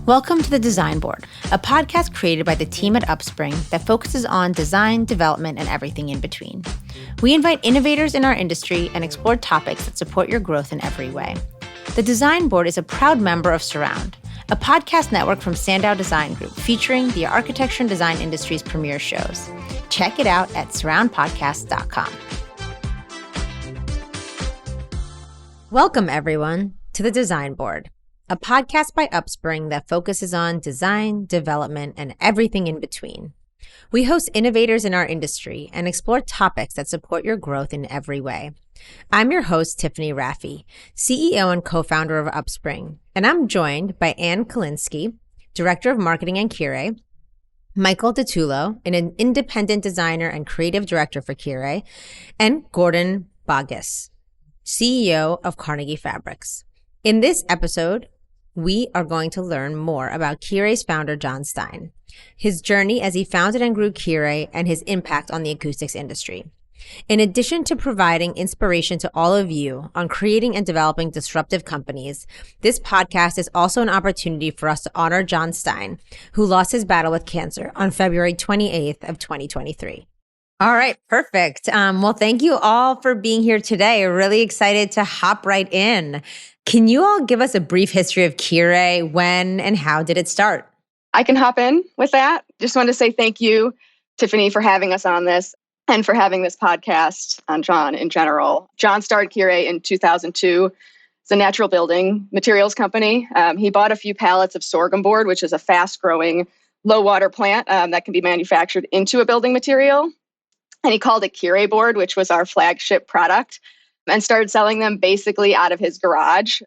Welcome to The Design Board, a podcast created by the team at Upspring that focuses on design, development, and everything in between. We invite innovators in our industry and explore topics that support your growth in every way. The Design Board is a proud member of Surround, a podcast network from Sandow Design Group featuring the architecture and design industry's premier shows. Check it out at surroundpodcast.com. Welcome, everyone, to The Design Board, a podcast by Upspring that focuses on design, development, and everything in between. We host innovators in our industry and explore topics that support your growth in every way. I'm your host, Tiffany Rafii, CEO and co-founder of Upspring, and I'm joined by Anne Kulinski, Director of Marketing at Kirei, Michael DiTullo, an independent designer and creative director for Kirei, and Gordon Boggis, CEO of Carnegie Fabrics. In this episode, we are going to learn more about Kirei's founder, John Stein, his journey as he founded and grew Kirei, and his impact on the acoustics industry. In addition to providing inspiration to all of you on creating and developing disruptive companies, this podcast is also an opportunity for us to honor John Stein, who lost his battle with cancer on February 28th of 2023. All right, perfect. Well, thank you all for being here today. We're really excited to hop right in. Can you all give us a brief history of Kirei? When and how did it start? I can hop in with that. Just wanted to say thank you, Tiffany, for having us on this and for having this podcast on John in general. John started Kirei in 2002. It's a natural building materials company. He bought a few pallets of sorghum board, which is a fast-growing, low-water plant that can be manufactured into a building material. And he called it Kirei board, which was our flagship product, and started selling them basically out of his garage.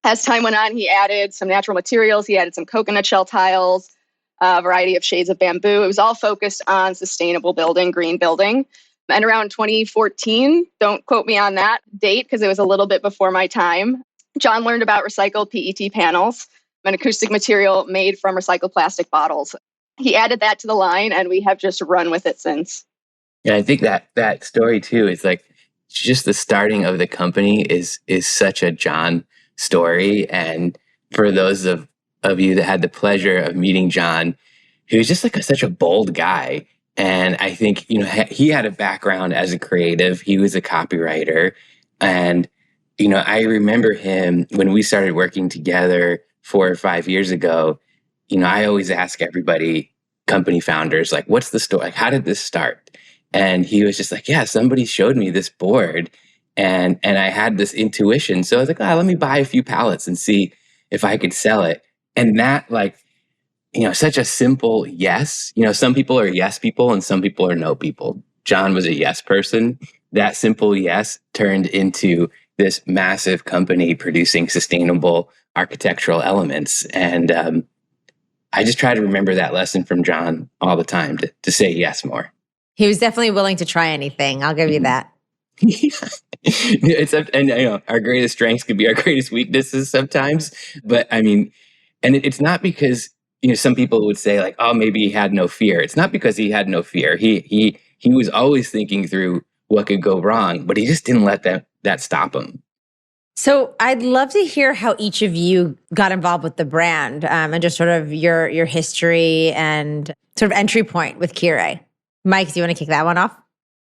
As time went on, he added some natural materials. He added some coconut shell tiles, a variety of shades of bamboo. It was all focused on sustainable building, green building. And around 2014, don't quote me on that date because it was a little bit before my time, John learned about recycled PET panels, an acoustic material made from recycled plastic bottles. He added that to the line, and we have just run with it since. Yeah, I think that story too is like just the starting of the company is such a John story. And for those of you that had the pleasure of meeting John, he was just like such a bold guy. And I think, he had a background as a creative. He was a copywriter. And, I remember him when we started working together 4 or 5 years ago. I always ask everybody, company founders, like, what's the story? Like, how did this start? And he was just like, yeah, somebody showed me this board and I had this intuition. So I was like, let me buy a few pallets and see if I could sell it. And that such a simple yes. Some people are yes people and some people are no people. John was a yes person. That simple yes turned into this massive company producing sustainable architectural elements. And I just try to remember that lesson from John all the time to say yes more. He was definitely willing to try anything. I'll give you that. Our greatest strengths could be our greatest weaknesses sometimes. But it's not because, some people would say like, oh, maybe he had no fear. It's not because he had no fear. He was always thinking through what could go wrong, but he just didn't let that stop him. So I'd love to hear how each of you got involved with the brand and just sort of your history and sort of entry point with Kirei. Mike, do you want to kick that one off?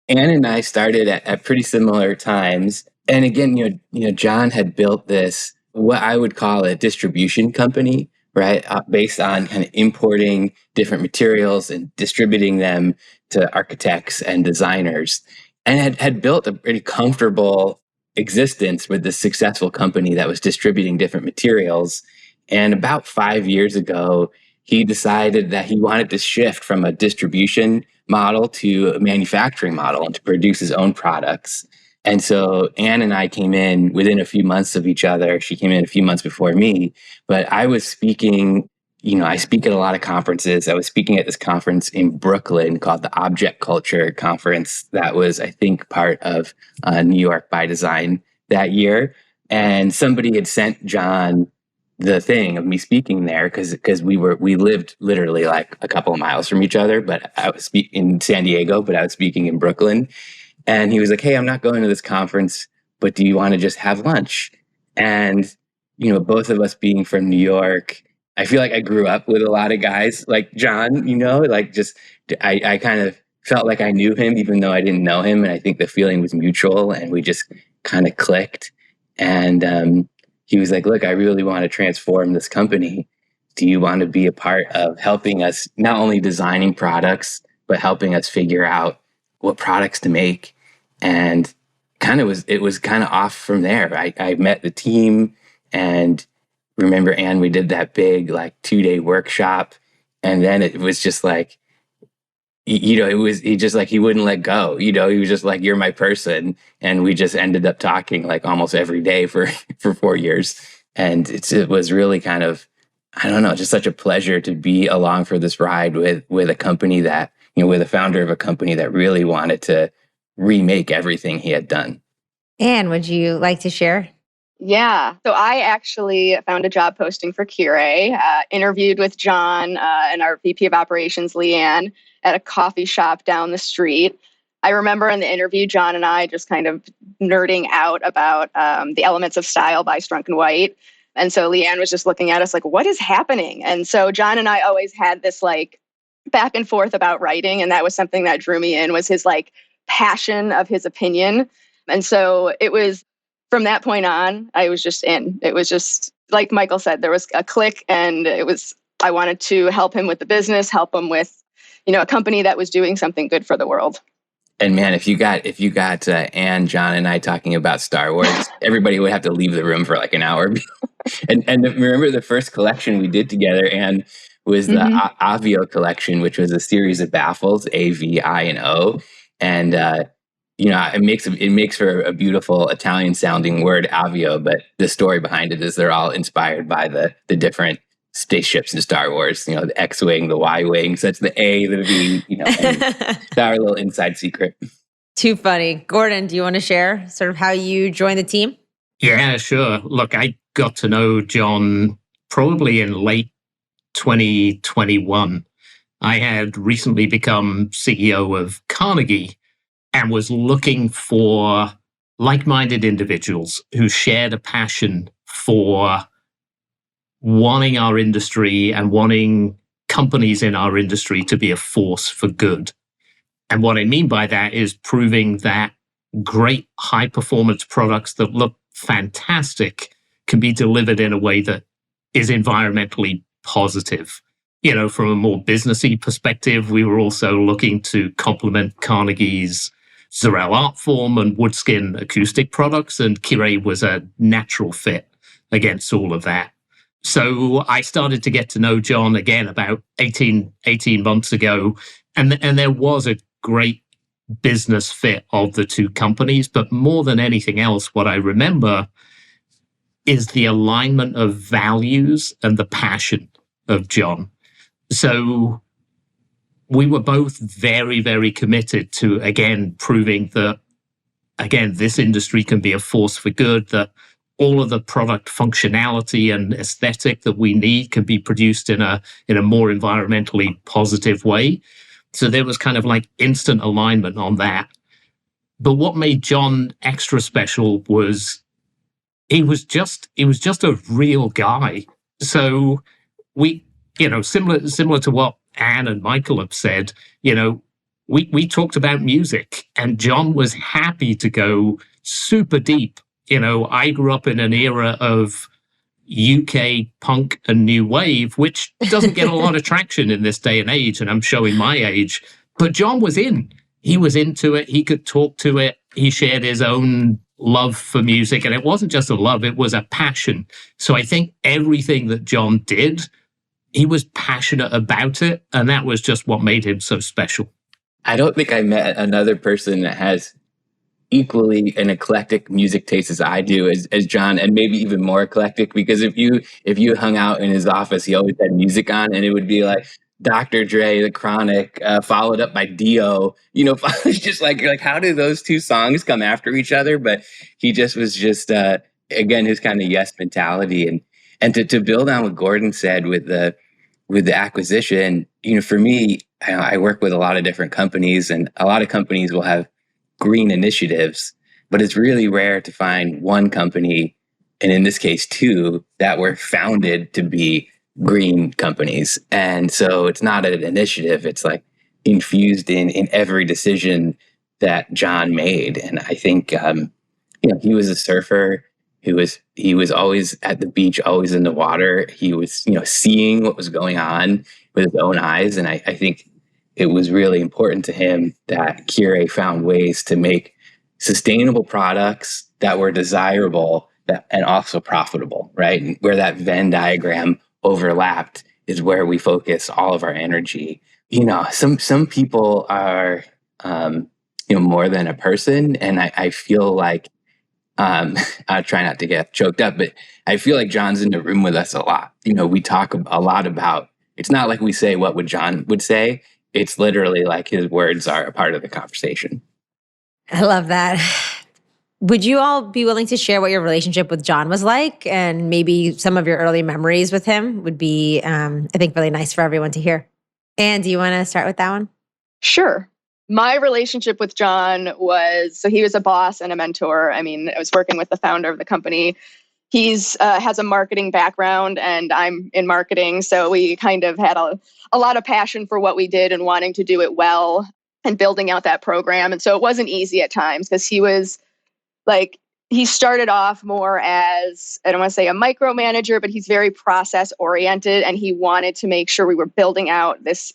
Anne and I started at pretty similar times. And again, John had built this, what I would call a distribution company, right? Based on kind of importing different materials and distributing them to architects and designers. And had built a pretty comfortable existence with this successful company that was distributing different materials. And about 5 years ago, he decided that he wanted to shift from a distribution model to a manufacturing model and to produce his own products. And so Anne and I came in within a few months of each other. She came in a few months before me, but I was speaking, I speak at a lot of conferences. I was speaking at this conference in Brooklyn called the Object Culture Conference. That was, I think, part of New York by Design that year. And somebody had sent John the thing of me speaking there because we lived literally like a couple of miles from each other, but I was in San Diego, but I was speaking in Brooklyn. And he was like, hey, I'm not going to this conference, but do you want to just have lunch? And, both of us being from New York I feel like I grew up with a lot of guys like John, like just I kind of felt like I knew him even though I didn't know him. And I think the feeling was mutual and we just kind of clicked. And he was like, look, I really want to transform this company. Do you want to be a part of helping us not only designing products, but helping us figure out what products to make? And it was kind of off from there. I met the team, and remember, Anne, we did that big 2-day workshop, and then it was just like, he wouldn't let go. He was just like, you're my person. And we just ended up talking almost every day for 4 years. And it was really kind of, I don't know, just such a pleasure to be along for this ride with a company that, with a founder of a company that really wanted to remake everything he had done. Anne, would you like to share? Yeah. So I actually found a job posting for Kirei, interviewed with John and our VP of Operations, Leanne, at a coffee shop down the street. I remember in the interview, John and I just kind of nerding out about the elements of style by Strunk and White. And so Leanne was just looking at us like, what is happening? And so John and I always had this back and forth about writing. And that was something that drew me in, was his passion of his opinion. And so it was from that point on, I was just in. It was just like Michael said, there was a click, and I wanted to help him with the business, help him with, a company that was doing something good for the world. And man, if you got Anne, John, and I talking about Star Wars, everybody would have to leave the room for an hour. and remember the first collection we did together, Anne, was the Avio collection, which was a series of baffles, A, V, I, and O. And it makes for a beautiful Italian sounding word, avio, but the story behind it is they're all inspired by the different spaceships in Star Wars, the X-Wing, the Y-Wing. So it's the A, the V, and it's our little inside secret. Too funny. Gordon, do you want to share sort of how you joined the team? Yeah, sure. Look, I got to know John probably in late 2021. I had recently become CEO of Carnegie and was looking for like-minded individuals who shared a passion for wanting our industry and wanting companies in our industry to be a force for good. And what I mean by that is proving that great high-performance products that look fantastic can be delivered in a way that is environmentally positive. From a more businessy perspective, we were also looking to complement Carnegie's Zorel art form and Woodskin acoustic products, and Kirei was a natural fit against all of that. So I started to get to know John again about 18 months ago, and there was a great business fit of the two companies. But more than anything else, what I remember is the alignment of values and the passion of John. So we were both very, very committed to, again, proving that, again, this industry can be a force for good, that all of the product functionality and aesthetic that we need can be produced in a more environmentally positive way. So there was kind of instant alignment on that. But what made John extra special was he was just a real guy. So we, similar to what Anne and Michael have said, we talked about music, and John was happy to go super deep. I grew up in an era of UK punk and new wave, which doesn't get a lot of traction in this day and age, and I'm showing my age. But John was in. He was into it. He could talk to it. He shared his own love for music, and it wasn't just a love, it was a passion. So I think everything that John did, he was passionate about it, and that was just what made him so special. I don't think I met another person that has equally an eclectic music taste as I do, as John, and maybe even more eclectic, because if you hung out in his office, he always had music on, and it would be like Dr. Dre, The Chronic, followed up by Dio. Just like how do those two songs come after each other? But he just was again, his kind of yes mentality, and to build on what Gordon said with the acquisition. For me, I work with a lot of different companies, and a lot of companies will have green initiatives, but it's really rare to find one company, and in this case two, that were founded to be green companies. And so it's not an initiative. It's like infused in every decision that John made. And I think, he was a surfer. He was always at the beach, always in the water. He was, seeing what was going on with his own eyes. And I think it was really important to him that Kirei found ways to make sustainable products that were desirable and also profitable, right? And where that Venn diagram overlapped is where we focus all of our energy. Some people are, more than a person. And I feel like, I try not to get choked up, but I feel like John's in the room with us a lot. We talk a lot about, it's not like we say what would John would say. It's literally like his words are a part of the conversation. I love that. Would you all be willing to share what your relationship with John was like, and maybe some of your early memories with him would be, I think, really nice for everyone to hear. Anne, do you want to start with that one? Sure. My relationship with John so he was a boss and a mentor. I mean, I was working with the founder of the company. He's has a marketing background and I'm in marketing. So we kind of had a lot of passion for what we did and wanting to do it well and building out that program. And so it wasn't easy at times because he started off more as, I don't want to say a micromanager, but he's very process oriented. And he wanted to make sure we were building out this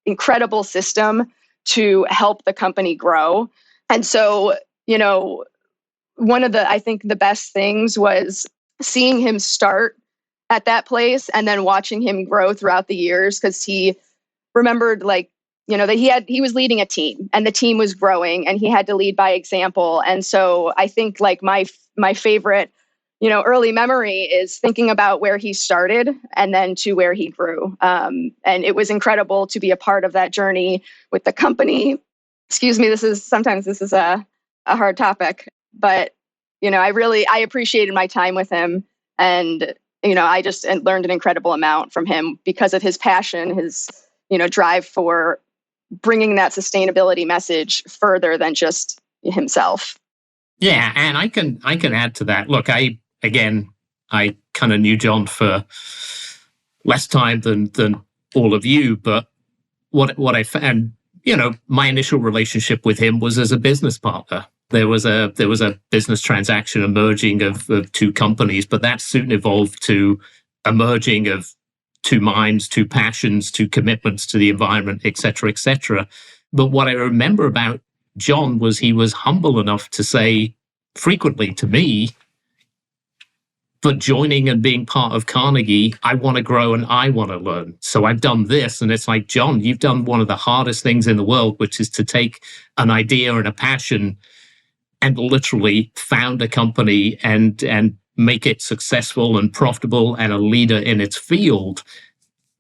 incredible system to help the company grow. And so, one of I think the best things was seeing him start at that place and then watching him grow throughout the years, because he remembered that he was leading a team and the team was growing and he had to lead by example. And so I think my favorite, early memory is thinking about where he started and then to where he grew. And it was incredible to be a part of that journey with the company. Excuse me, this is a hard topic, but, I appreciated my time with him. And, I just learned an incredible amount from him because of his passion, his, drive for bringing that sustainability message further than just himself. Yeah, and I can add to that. Look, I kind of knew John for less time than all of you, but what I found, my initial relationship with him was as a business partner. There was a business transaction emerging of two companies, but that soon evolved to a merging of two minds, two passions, two commitments to the environment, et cetera, et cetera. But what I remember about John was he was humble enough to say frequently to me, but joining and being part of Carnegie, I want to grow and I want to learn. So I've done this. And it's like, John, you've done one of the hardest things in the world, which is to take an idea and a passion and literally found a company and make it successful and profitable and a leader in its field.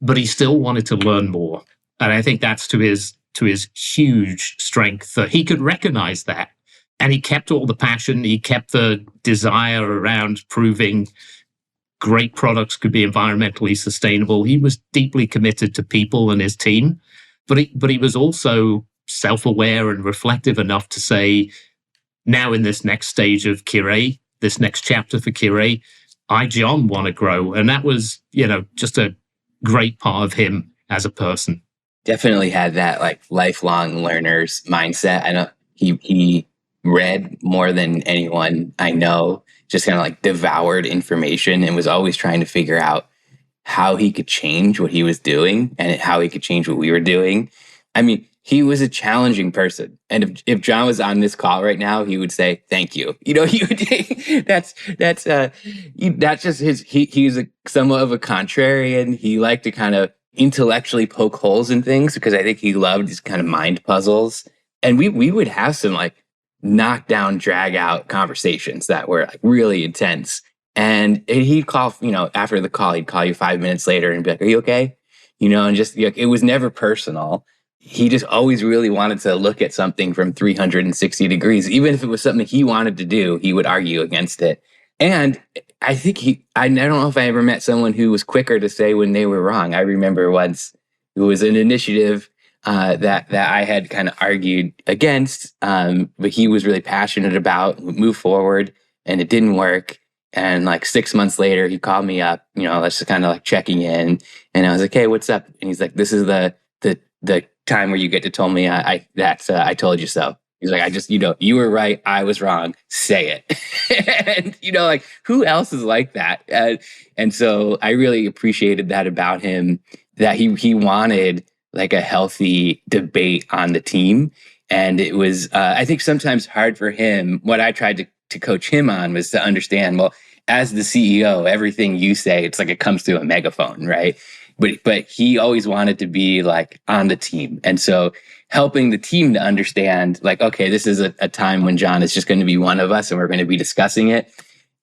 But he still wanted to learn more. And I think that's to his huge strength that he could recognize that. And he kept all the passion, he kept the desire around proving great products could be environmentally sustainable. He was deeply committed to people and his team, but he was also self-aware and reflective enough to say, now in this next stage of Kirei, this next chapter for Kirei, I, John, want to grow. And that was, just a great part of him as a person. Definitely had that lifelong learner's mindset. I know he read more than anyone I know, just kind of devoured information and was always trying to figure out how he could change what he was doing and how he could change what we were doing. I mean, he was a challenging person. And if John was on this call right now, he would say, thank you. He would, that's just he's somewhat of a contrarian. He liked to kind of intellectually poke holes in things because I think he loved these kind of mind puzzles. And we would have some knock down, drag out conversations that were really intense. And he'd call, after the call, he'd call you 5 minutes later and be like, are you okay? And just it was never personal. He just always really wanted to look at something from 360 degrees. Even if it was something he wanted to do, he would argue against it. And I think I don't know if I ever met someone who was quicker to say when they were wrong. I remember once it was an initiative that I had kind of argued against, but he was really passionate about, move forward, and it didn't work. And like 6 months later, he called me up, let's just kind of like checking in. And I was like, hey, what's up? And he's like, this is the time where you get to tell me I told you so. He's like, I just, you were right. I was wrong. Say it. And, like, who else is like that? And so I really appreciated that about him, that he wanted like a healthy debate on the team. And it was, I think, sometimes hard for him. What I tried to coach him on was to understand, well, as the CEO, everything you say, it's like it comes through a megaphone, right? But he always wanted to be like on the team. And so helping the team to understand, like, okay, this is a time when John is just going to be one of us and we're going to be discussing it.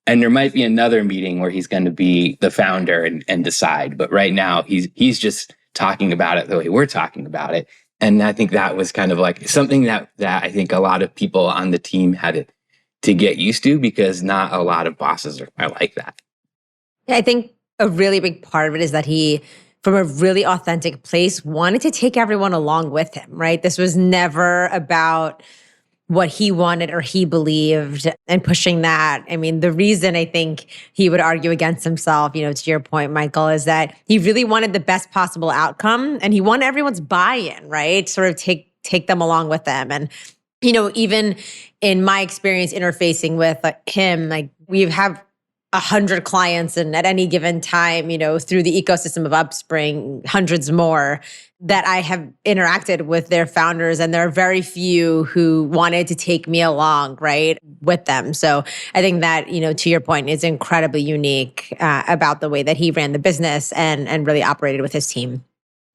And there might be another meeting where he's going to be the founder and decide. But right now, he's just talking about it the way we're talking about it. And I think that was kind of like something that I think a lot of people on the team had to get used to, because not a lot of bosses are like that. Yeah, I think a really big part of it is that he, from a really authentic place, wanted to take everyone along with him, right? This was never about what he wanted or he believed and pushing that. I mean, the reason I think he would argue against himself, to your point, Michael, is that he really wanted the best possible outcome and he wanted everyone's buy-in, right? Sort of take them along with them. And, even in my experience interfacing with him, like we have 100 clients, and at any given time, through the ecosystem of Upspring, hundreds more that I have interacted with their founders, and there are very few who wanted to take me along, right, with them. So I think that, to your point, is incredibly unique about the way that he ran the business and really operated with his team.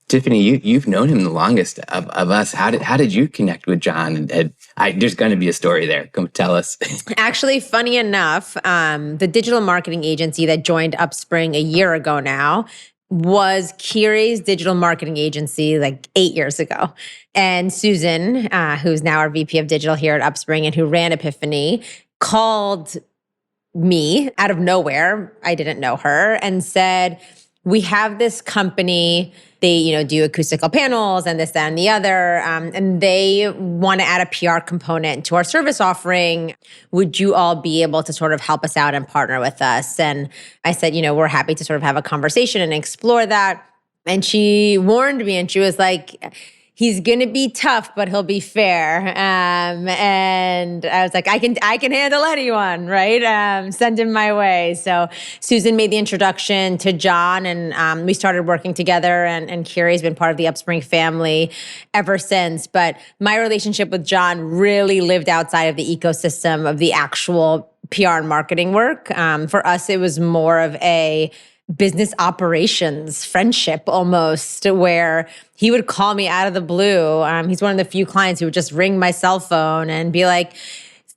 Tiffany, you've known him the longest of us. How did you connect with John? And there's going to be a story there. Come tell us. Actually, funny enough, the digital marketing agency that joined Upspring a year ago now was Kirei's digital marketing agency like 8 years ago. And Susan, who's now our VP of digital here at Upspring and who ran Epiphany, called me out of nowhere. I didn't know her, and said, we have this company, they, do acoustical panels and this, that, and the other, and they want to add a PR component to our service offering. Would you all be able to sort of help us out and partner with us? And I said, we're happy to sort of have a conversation and explore that. And she warned me, and she was like, he's going to be tough, but he'll be fair. And I was like, I can handle anyone, right? Send him my way. So Susan made the introduction to John, and we started working together, and Kirei's been part of the Upspring family ever since. But my relationship with John really lived outside of the ecosystem of the actual PR and marketing work. For us, it was more of a business operations friendship almost, where he would call me out of the blue. He's one of the few clients who would just ring my cell phone and be like,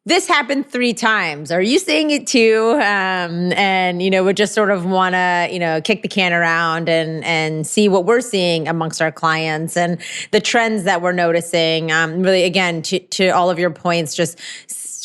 this happened 3 times. Are you seeing it too? And, would just sort of want to, kick the can around and see what we're seeing amongst our clients and the trends that we're noticing. Really, again, to all of your points, just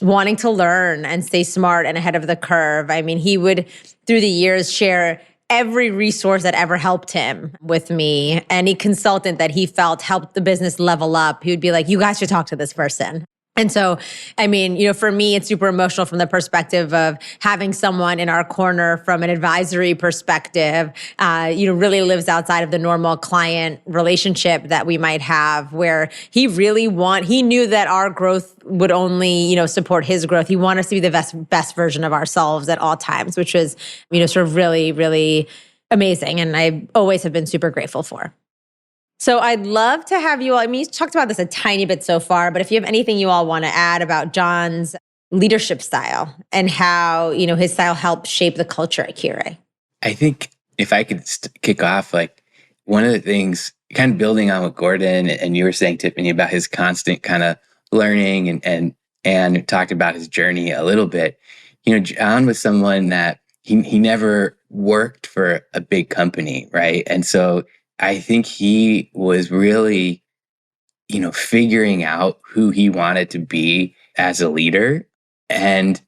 wanting to learn and stay smart and ahead of the curve. I mean, he would, through the years, share every resource that ever helped him with me. Any consultant that he felt helped the business level up, he would be like, you guys should talk to this person. And so, I mean, for me, it's super emotional from the perspective of having someone in our corner from an advisory perspective, really lives outside of the normal client relationship that we might have, where he knew that our growth would only, support his growth. He wanted us to be the best version of ourselves at all times, which was, sort of really, really amazing. And I always have been super grateful for. So I'd love to have you all, you talked about this a tiny bit so far, but if you have anything you all want to add about John's leadership style and how, his style helped shape the culture at Kirei. I think if I could kick off, like one of the things, kind of building on what Gordon and you were saying, Tiffany, about his constant kind of learning and talked about his journey a little bit. John was someone that he never worked for a big company, right? And so I think he was really, figuring out who he wanted to be as a leader. And,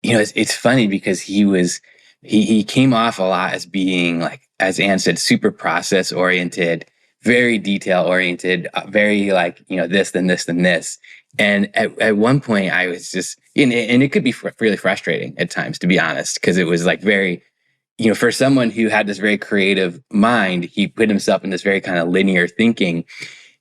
it's funny because he came off a lot as being, like, as Anne said, super process oriented, very detail oriented, very like, this, then this, then this. And at one point I was just, and it could be really frustrating at times, to be honest, because it was like very, for someone who had this very creative mind, he put himself in this very kind of linear thinking.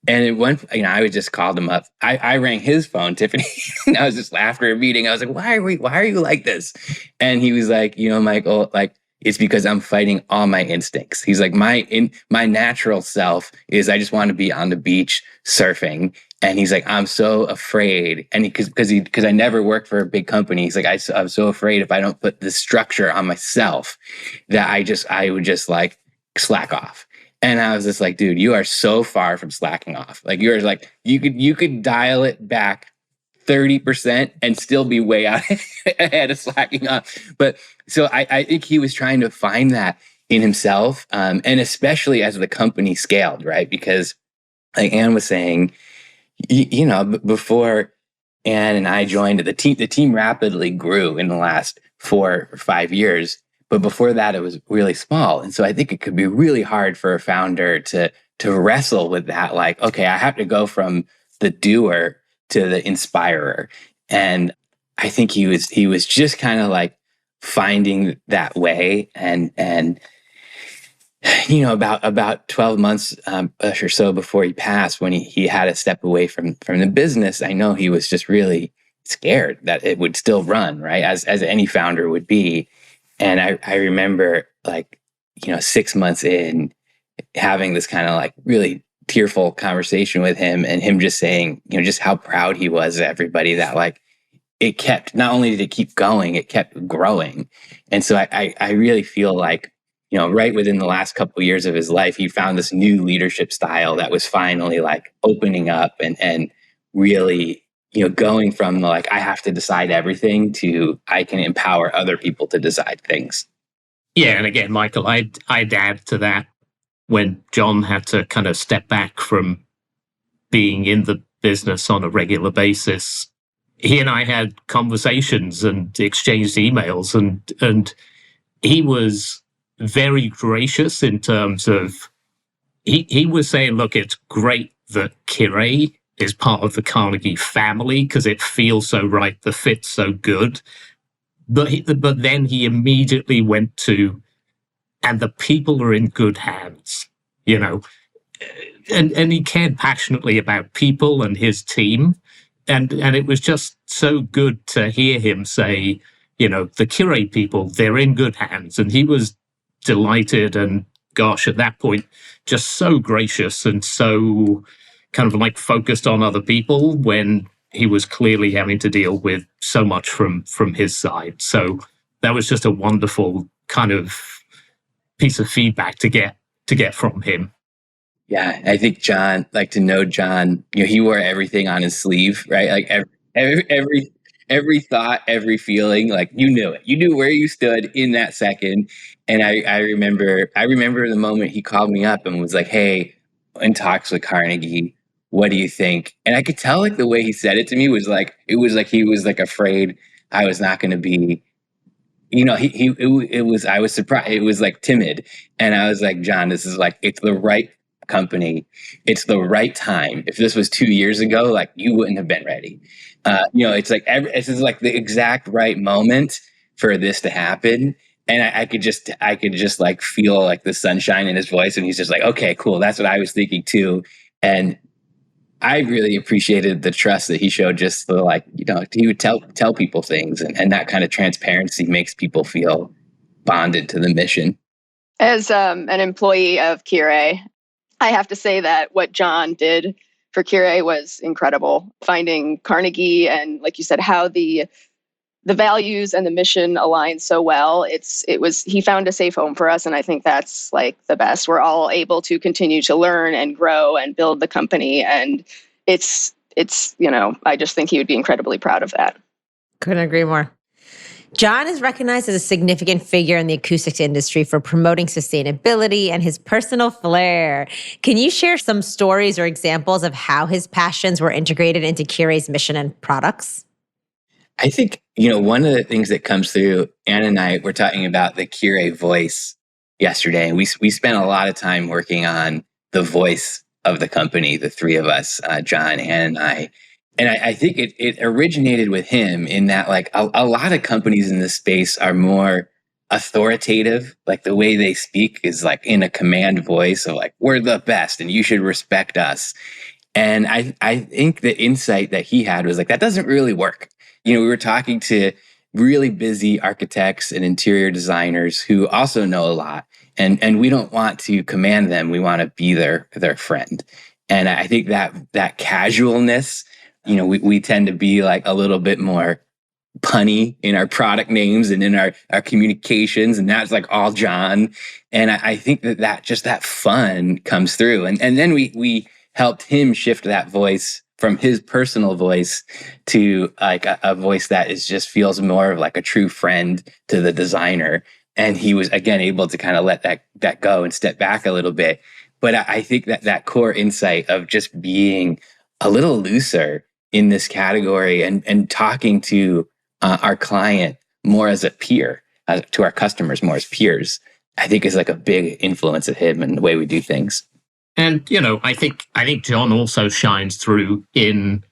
And at one, I would just called him up. I rang his phone, Tiffany. And I was just after a meeting. I was like, why are you like this? And he was like, Michael, like, it's because I'm fighting all my instincts. He's like, my natural self is I just want to be on the beach surfing. And he's like, I'm so afraid. And because I never worked for a big company, he's like, I'm so afraid if I don't put the structure on myself that I would just like slack off. And I was just like, dude, you are so far from slacking off. Like you're like, you could dial it back 30% and still be way out ahead of slacking off. But so I think he was trying to find that in himself. And especially as the company scaled, right? Because like Anne was saying, before Anne and I joined the team rapidly grew in the last 4 or 5 years. But before that, it was really small. And so I think it could be really hard for a founder to wrestle with that. Like, okay, I have to go from the doer to the inspirer. And I think he was just kind of like finding that way. And about 12 months or so before he passed, when he had to step away from the business, I know he was just really scared that it would still run, right? As any founder would be. And I remember 6 months in having this kind of like really tearful conversation with him, and him just saying, just how proud he was of everybody, that like it kept, not only did it keep going, it kept growing. And so I really feel like, right within the last couple of years of his life, he found this new leadership style that was finally like opening up and really, going from like, I have to decide everything to I can empower other people to decide things. Yeah. And again, Michael, I'd add to that, when John had to kind of step back from being in the business on a regular basis, he and I had conversations and exchanged emails, and he was very gracious in terms of, he was saying, look, it's great that Kirei is part of the Carnegie family because it feels so right, the fit's so good. But then he immediately went to, and the people are in good hands, and he cared passionately about people and his team. And it was just so good to hear him say, the Kirei people, they're in good hands. And he was delighted, and gosh, at that point, just so gracious and so kind of like focused on other people when he was clearly having to deal with so much from his side. So that was just a wonderful kind of piece of feedback to get from him. Yeah, I think John, like to know John, he wore everything on his sleeve, right? Like every thought, every feeling, like you knew it. You knew where you stood in that second. And I remember the moment he called me up and was like, "Hey, in talks with Carnegie, what do you think?" And I could tell like the way he said it to me was like, it was like he was like afraid I was not going to be, I was surprised. It was like timid. And I was like, John, this is like, it's the right company. It's the right time. If this was 2 years ago, like you wouldn't have been ready. It's like, this is like the exact right moment for this to happen. And I could just like feel like the sunshine in his voice. And he's just like, okay, cool. That's what I was thinking too. And I really appreciated the trust that he showed, just the like, he would tell people things, and that kind of transparency makes people feel bonded to the mission. As an employee of Kirei, I have to say that what John did for Kirei was incredible. Finding Carnegie and, like you said, how the values and the mission align so well. He found a safe home for us, and I think that's like the best. We're all able to continue to learn and grow and build the company, and it's I just think he would be incredibly proud of that. Couldn't agree more. John is recognized as a significant figure in the acoustics industry for promoting sustainability and his personal flair. Can you share some stories or examples of how his passions were integrated into Kirei's mission and products? I think, one of the things that comes through, Anne and I were talking about the Kirei voice yesterday, and we spent a lot of time working on the voice of the company, the three of us, John, Anne, and I. And I think it originated with him in that, like, a lot of companies in this space are more authoritative. Like, the way they speak is like in a command voice of like, we're the best and you should respect us. And I think the insight that he had was like, that doesn't really work. We were talking to really busy architects and interior designers who also know a lot. And we don't want to command them. We want to be their friend. And I think that casualness, we tend to be like a little bit more punny in our product names and in our communications. And that's like all John. And I think that fun comes through. And then we helped him shift that voice from his personal voice to like a voice that just feels more of like a true friend to the designer. And he was, again, able to kind of let that go and step back a little bit. But I think that core insight of just being a little looser in this category and talking to our client more as a peer, to our customers more as peers, I think is like a big influence of him and the way we do things. And, I think John also shines through in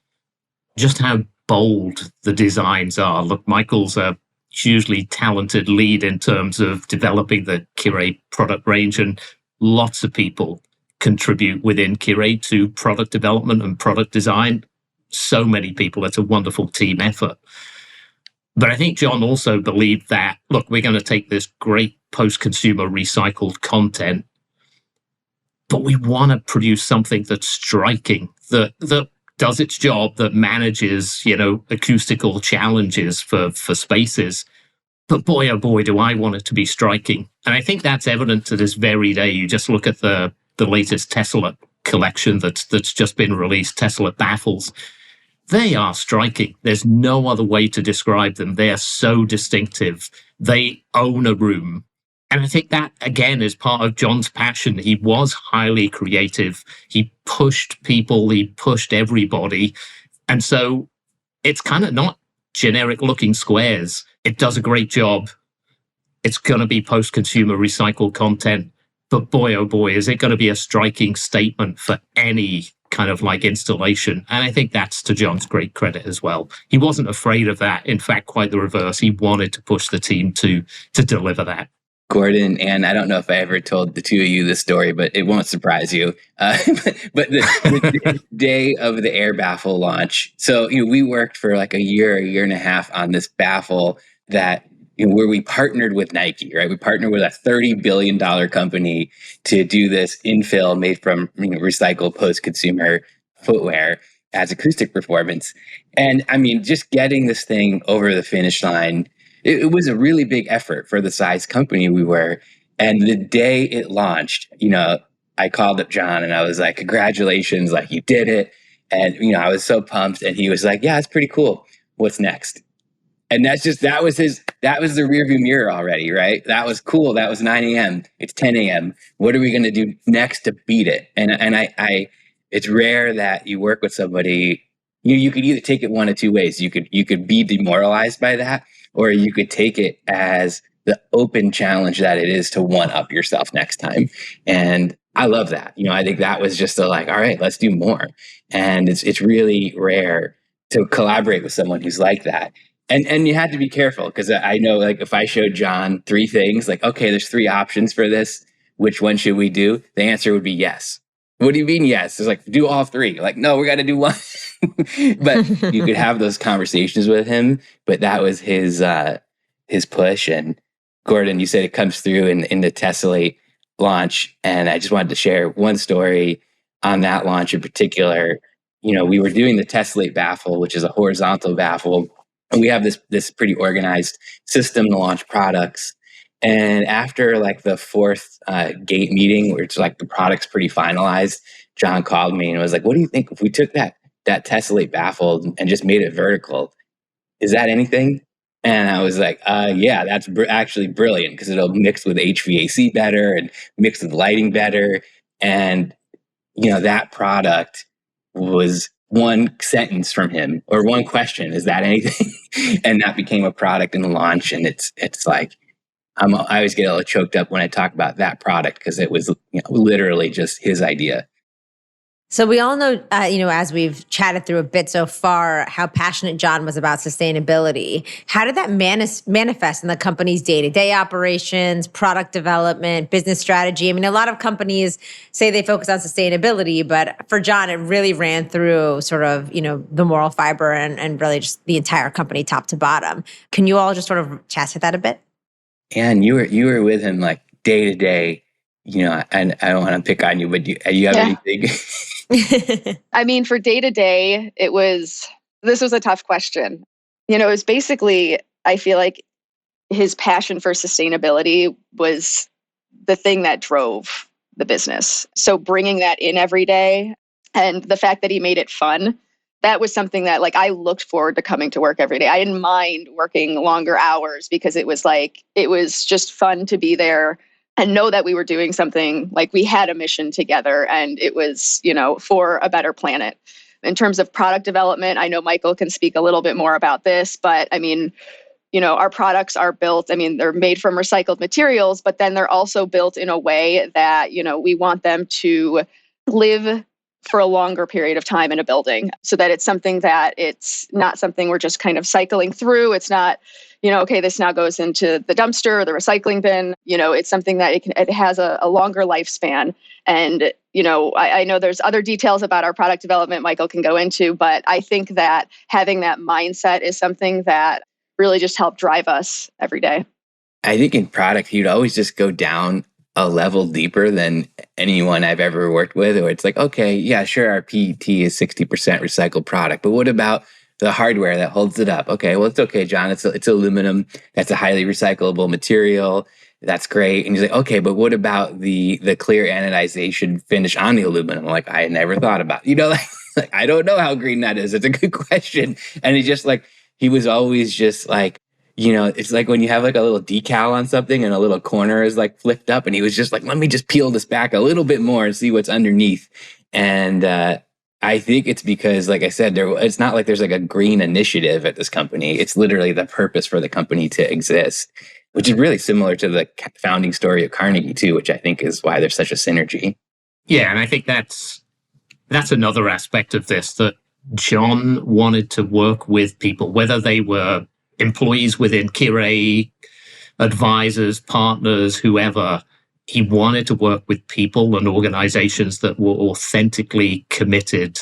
just how bold the designs are. Look, Michael's a hugely talented lead in terms of developing the Kirei product range, and lots of people contribute within Kirei to product development and product design. So many people. It's a wonderful team effort. But I think John also believed that, look, we're going to take this great post-consumer recycled content, but we want to produce something that's striking, that does its job, that manages, acoustical challenges for spaces. But boy, oh boy, do I want it to be striking. And I think that's evident to this very day. You just look at the latest Tesla collection that's just been released, Tesla Baffles. They are striking. There's no other way to describe them. They are so distinctive. They own a room. And I think that, again, is part of John's passion. He was highly creative. He pushed people. He pushed everybody. And so it's kind of not generic looking squares. It does a great job. It's going to be post-consumer recycled content. But boy, oh boy, is it going to be a striking statement for any kind of like installation. And I think that's to John's great credit as well. He wasn't afraid of that. In fact, quite the reverse. He wanted to push the team to deliver that. Gordon, and I don't know if I ever told the two of you this story, but it won't surprise you. But the day of the air baffle launch, so we worked for like a year and a half on this baffle that where we partnered with Nike, right? We partnered with a $30 billion company to do this infill made from recycled post-consumer footwear as acoustic performance. And I mean, just getting this thing over the finish line, it was a really big effort for the size company we were. And the day it launched, I called up John and I was like, congratulations, like you did it. And, I was so pumped. And he was like, yeah, it's pretty cool. What's next? And that was the rearview mirror already, right? That was cool. That was 9 a.m. It's 10 a.m. What are we going to do next to beat it? And I it's rare that you work with somebody, you could either take it one of two ways. You could be demoralized by that, or you could take it as the open challenge that it is to one up yourself next time. And I love that. I think that was just all right, let's do more. And it's really rare to collaborate with someone who's like that. And you had to be careful because I know, like, if I showed John 3 things, like, okay, there's 3 options for this, which one should we do? The answer would be yes. What do you mean yes? It's like, do all 3. Like, no, we got to do one. But you could have those conversations with him. But that was his push. And Gordon, you said it comes through in the Tessellate launch. And I just wanted to share one story on that launch in particular. We were doing the Tessellate baffle, which is a horizontal baffle. And we have this pretty organized system to launch products. And after like the 4th gate meeting, where it's like the product's pretty finalized, John called me and was like, what do you think if we took that Tessellate baffle and just made it vertical? Is that anything? And I was like, yeah, that's actually brilliant because it'll mix with HVAC better and mix with lighting better. And, that product was one sentence from him or one question, is that anything? And that became a product in the launch. And it's like, I always get a little choked up when I talk about that product because it was literally just his idea. So we all know, as we've chatted through a bit so far, how passionate John was about sustainability. How did that manifest in the company's day-to-day operations, product development, business strategy? I mean, a lot of companies say they focus on sustainability, but for John, it really ran through sort of, the moral fiber and really just the entire company top to bottom. Can you all just sort of chat to that a bit? And you were with him like day to day, and I don't want to pick on you, but you have anything? I mean, for day to day, this was a tough question. It was basically, I feel like his passion for sustainability was the thing that drove the business. So bringing that in every day and the fact that he made it fun, that was something that I looked forward to coming to work every day. I didn't mind working longer hours because it was just fun to be there and know that we were doing something, we had a mission together, and it was, for a better planet. In terms of product development, I know Michael can speak a little bit more about this, but I mean, our products are built, they're made from recycled materials, but then they're also built in a way that, we want them to live for a longer period of time in a building, so that it's something that it's not something we're just kind of cycling through. It's not, okay, this now goes into the dumpster or the recycling bin. It's something that it has a longer lifespan. And, I know there's other details about our product development Michael can go into, but I think that having that mindset is something that really just helped drive us every day. I think in product, you'd always just go down a level deeper than anyone I've ever worked with, where it's like, okay, yeah, sure, our PET is 60% recycled product, but what about the hardware that holds it up? Okay, well, it's okay, John, it's aluminum. That's a highly recyclable material. That's great. And he's like, okay, but what about the clear anodization finish on the aluminum? Like, I never thought about, I don't know how green that is. It's a good question. And he was always just like, it's like when you have a little decal on something and a little corner is flipped up, and he was just like, let me just peel this back a little bit more and see what's underneath. And I think it's because, like I said, it's not like there's a green initiative at this company. It's literally the purpose for the company to exist, which is really similar to the founding story of Carnegie too, which I think is why there's such a synergy. Yeah, and I think that's another aspect of this, that John wanted to work with people, whether they were employees within Kirei, advisors, partners, whoever. He wanted to work with people and organizations that were authentically committed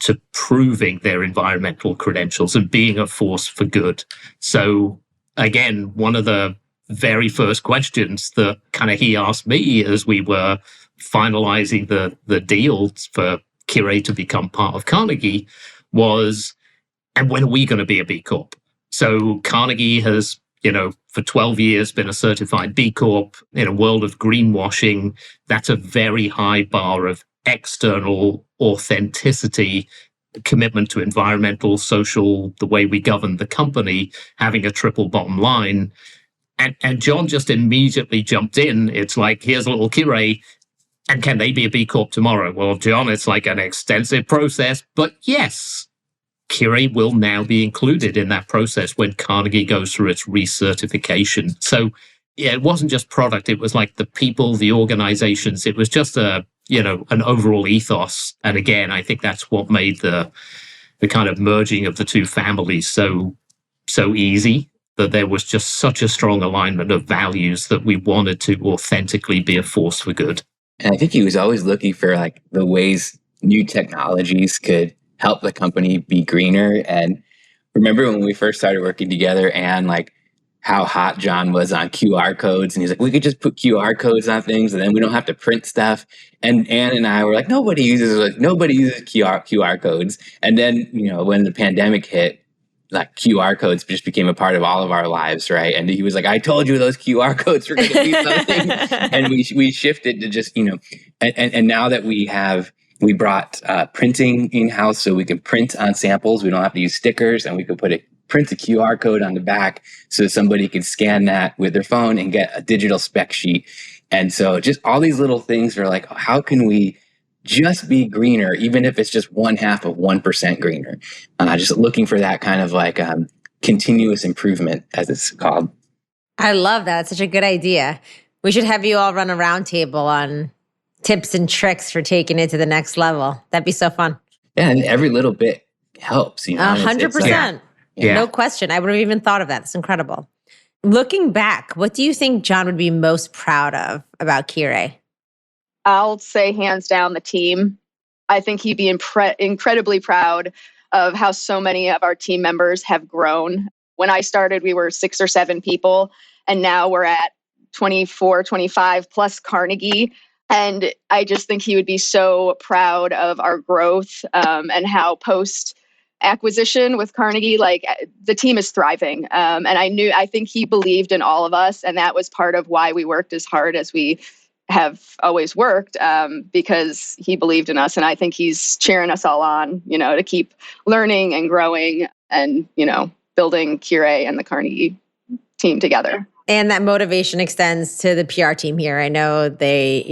to proving their environmental credentials and being a force for good. So again, one of the very first questions that kind of he asked me as we were finalizing the deals for Kirei to become part of Carnegie was, and when are we going to be a B Corp? So Carnegie has, for 12 years been a certified B Corp. In a world of greenwashing, that's a very high bar of external authenticity, commitment to environmental, social, the way we govern the company, having a triple bottom line. And John just immediately jumped in. It's like, here's a little Kirei, and can they be a B Corp tomorrow? Well, John, it's like an extensive process, but yes, Kirei will now be included in that process when Carnegie goes through its recertification. So yeah, it wasn't just product. It was like the people, the organizations. It was just an overall ethos. And again, I think that's what made the kind of merging of the two families so easy, that there was just such a strong alignment of values that we wanted to authentically be a force for good. And I think he was always looking for the ways new technologies could help the company be greener. And remember when we first started working together, and how hot John was on QR codes, and he's like, we could just put QR codes on things and then we don't have to print stuff. And Anne and I were like, nobody uses QR codes. And then, when the pandemic hit, QR codes just became a part of all of our lives, right? And he was like, I told you those QR codes were going to be something. And we shifted to just, and now that we brought printing in-house, so we can print on samples. We don't have to use stickers, and we could print a QR code on the back so somebody could scan that with their phone and get a digital spec sheet. And so just all these little things are like, how can we just be greener, even if it's just 0.5% greener? Just looking for that kind of continuous improvement, as it's called. I love that. It's such a good idea. We should have you all run a roundtable on tips and tricks for taking it to the next level. That'd be so fun. Yeah, and every little bit helps, 100%. Yeah. No question. I would have even thought of that. It's incredible. Looking back, what do you think John would be most proud of about Kirei? I'll say hands down the team. I think he'd be incredibly proud of how so many of our team members have grown. When I started, we were 6 or 7 people, and now we're at 24, 25 plus Carnegie. And I just think he would be so proud of our growth and how post acquisition with Carnegie, like the team is thriving. And I think he believed in all of us. And that was part of why we worked as hard as we have always worked, because he believed in us. And I think he's cheering us all on, to keep learning and growing and, building Kirei and the Carnegie team together. And that motivation extends to the PR team here. I know they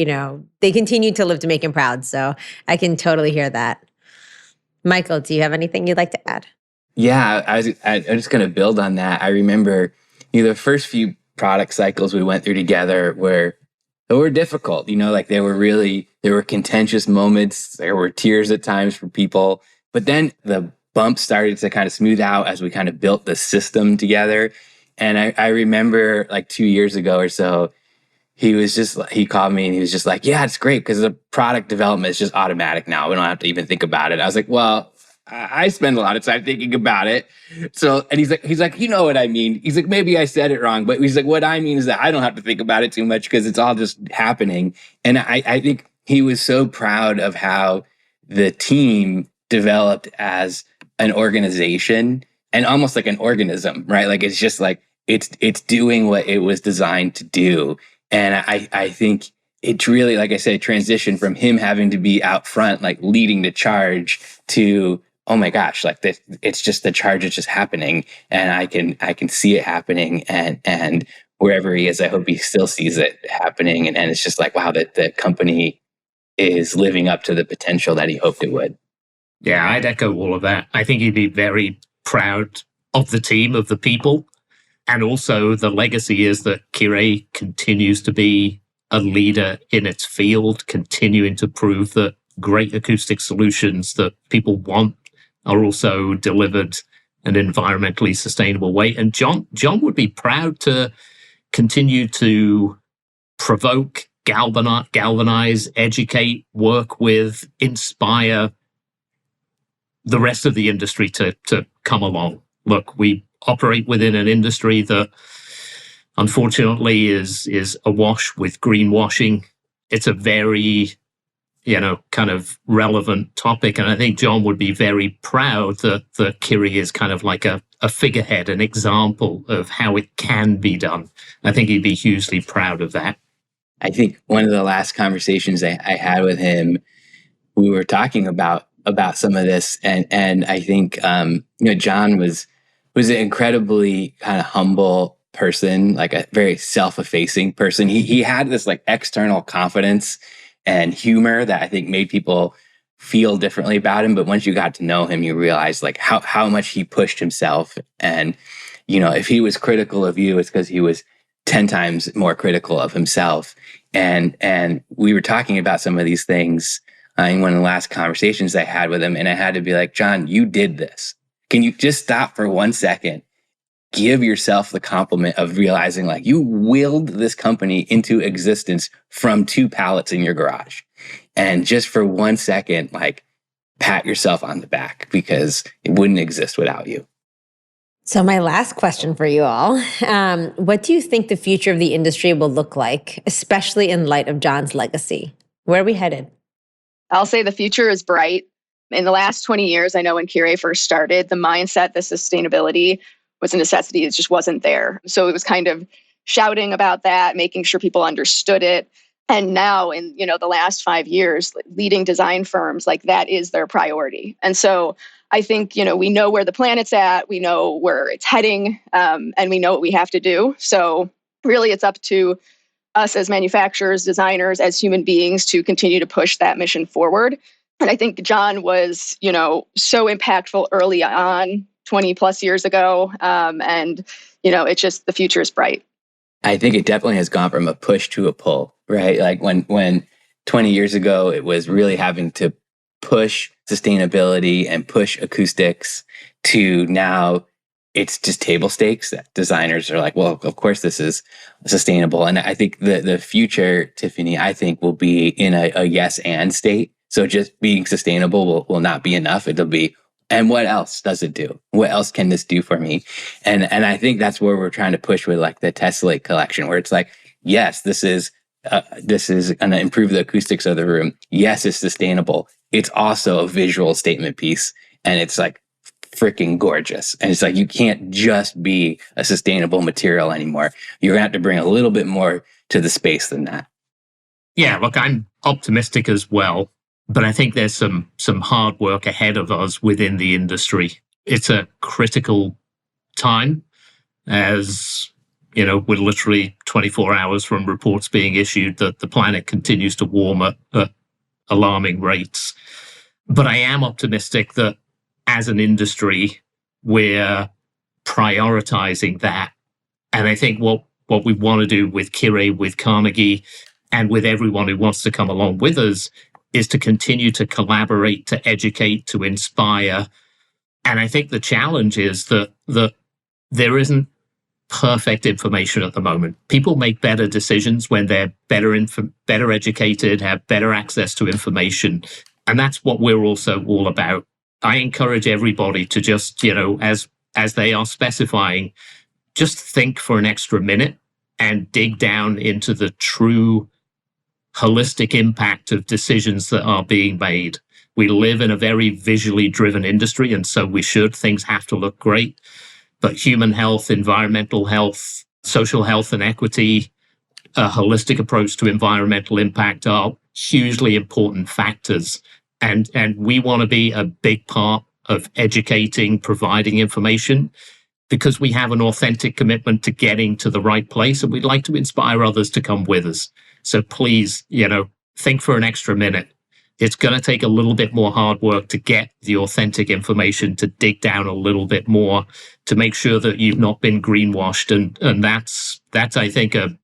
continue to live to make him proud. So I can totally hear that. Michael, do you have anything you'd like to add? Yeah, I'm just going to build on that. I remember the first few product cycles we went through together were difficult. There were contentious moments. There were tears at times for people. But then the bumps started to kind of smooth out as we kind of built the system together. And I remember 2 years ago or so, he called me and he was just like, yeah, it's great because the product development is just automatic now. We don't have to even think about it. I was like, well, I spend a lot of time thinking about it. So, and he's like, you know what I mean? He's like, maybe I said it wrong, but he's like, what I mean is that I don't have to think about it too much because it's all just happening. And I think he was so proud of how the team developed as an organization and almost like an organism, right? Like, it's just like, it's doing what it was designed to do. And I think it's really, like I said, transition from him having to be out front, like leading the charge to, oh my gosh, like this, it's just the charge is just happening. And I can see it happening. And wherever he is, I hope he still sees it happening. And it's just like, wow, that the company is living up to the potential that he hoped it would. Yeah, I'd echo all of that. I think he'd be very proud of the team, of the people. And also the legacy is that Kirei continues to be a leader in its field, continuing to prove that great acoustic solutions that people want are also delivered in an environmentally sustainable way. And John would be proud to continue to provoke, galvanize, educate, work with, inspire the rest of the industry to come along. Look, we operate within an industry that unfortunately is awash with greenwashing. It's a very, kind of relevant topic. And I think John would be very proud that Kirei is kind of like a figurehead, an example of how it can be done. I think he'd be hugely proud of that. I think one of the last conversations I had with him, we were talking about some of this. And I think, John was an incredibly kind of humble person, like a very self-effacing person. He had this like external confidence and humor that I think made people feel differently about him. But once you got to know him, you realized like how much he pushed himself. And, if he was critical of you, it's because he was 10 times more critical of himself. And we were talking about some of these things in one of the last conversations I had with him. And I had to be like, John, you did this. Can you just stop for 1 second? Give yourself the compliment of realizing like you willed this company into existence from 2 pallets in your garage. And just for 1 second, like pat yourself on the back because it wouldn't exist without you. So my last question for you all, what do you think the future of the industry will look like, especially in light of John's legacy? Where are we headed? I'll say the future is bright. In the last 20 years, I know when Kirei first started, the mindset, the sustainability was a necessity. It just wasn't there. So it was kind of shouting about that, making sure people understood it. And now in, the last 5 years, leading design firms, like that is their priority. And so I think, we know where the planet's at, we know where it's heading, and we know what we have to do. So really it's up to us as manufacturers, designers, as human beings to continue to push that mission forward. And I think John was, so impactful early on, 20 plus years ago. And, it's just the future is bright. I think it definitely has gone from a push to a pull, right? Like when 20 years ago, it was really having to push sustainability and push acoustics, to now it's just table stakes that designers are like, well, of course this is sustainable. And I think the future, Tiffany, I think will be in a yes and state. So just being sustainable will not be enough. It'll be, and what else does it do? What else can this do for me? And I think that's where we're trying to push with like the Tessellate collection, where it's like, yes, this is going to improve the acoustics of the room. Yes, it's sustainable. It's also a visual statement piece, and it's like freaking gorgeous. And it's like, you can't just be a sustainable material anymore. You're gonna have to bring a little bit more to the space than that. Yeah, look, I'm optimistic as well, but I think there's some hard work ahead of us within the industry. It's a critical time, as you know, we're literally 24 hours from reports being issued that the planet continues to warm at alarming rates. But I am optimistic that as an industry, we're prioritizing that. And I think what we want to do with Kirei, with Carnegie, and with everyone who wants to come along with us is to continue to collaborate, to educate, to inspire. And I think the challenge is that there isn't perfect information at the moment. People make better decisions when they're better educated, have better access to information. And that's what we're also all about. I encourage everybody to just, as they are specifying, just think for an extra minute and dig down into the true holistic impact of decisions that are being made. We live in a very visually driven industry, and so we should. Things have to look great. But human health, environmental health, social health and equity, a holistic approach to environmental impact are hugely important factors. And we want to be a big part of educating, providing information, because we have an authentic commitment to getting to the right place, and we'd like to inspire others to come with us. So please, think for an extra minute. It's going to take a little bit more hard work to get the authentic information, to dig down a little bit more, to make sure that you've not been greenwashed. And that's I think, a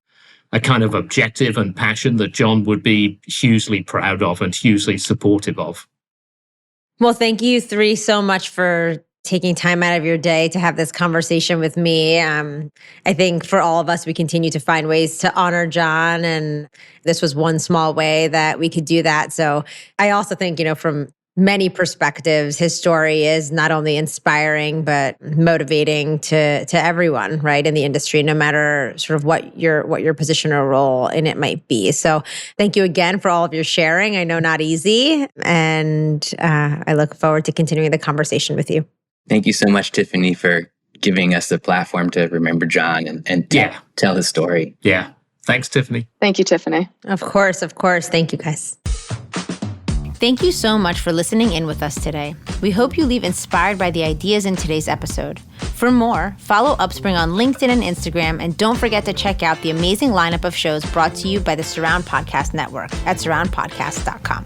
kind of objective and passion that John would be hugely proud of and hugely supportive of. Well, thank you three so much for taking time out of your day to have this conversation with me. I think for all of us, we continue to find ways to honor John, and this was one small way that we could do that. So I also think, from many perspectives, his story is not only inspiring, but motivating to everyone, right, in the industry, no matter sort of what your position or role in it might be. So thank you again for all of your sharing. I know not easy, and I look forward to continuing the conversation with you. Thank you so much, Tiffany, for giving us the platform to remember John and tell his story. Yeah. Thanks, Tiffany. Thank you, Tiffany. Of course. Thank you, guys. Thank you so much for listening in with us today. We hope you leave inspired by the ideas in today's episode. For more, follow Upspring on LinkedIn and Instagram, and don't forget to check out the amazing lineup of shows brought to you by the Surround Podcast Network at surroundpodcast.com.